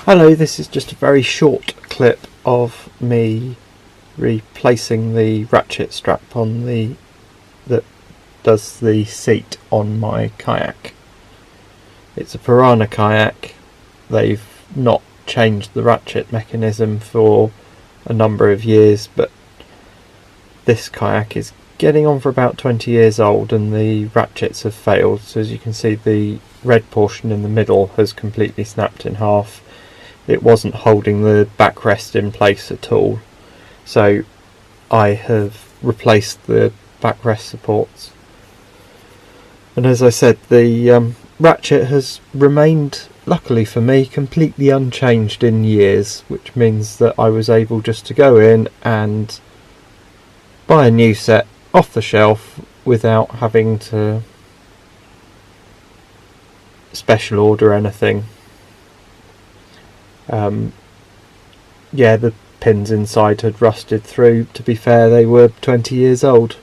Hello, this is just a very short clip of me replacing the ratchet strap on that does the seat on my kayak. It's a Pyranha kayak. They've not changed the ratchet mechanism for a number of years, but this kayak is getting on for about 20 years old and the ratchets have failed. So as you can see, the red portion in the middle has completely snapped in half. It wasn't holding the backrest in place at all, so I have replaced the backrest supports. And as I said, the ratchet has remained, luckily for me, completely unchanged in years, which means that I was able just to go in and buy a new set off the shelf without having to special order anything. Yeah, the pins inside had rusted through. To be fair, they were 20 years old.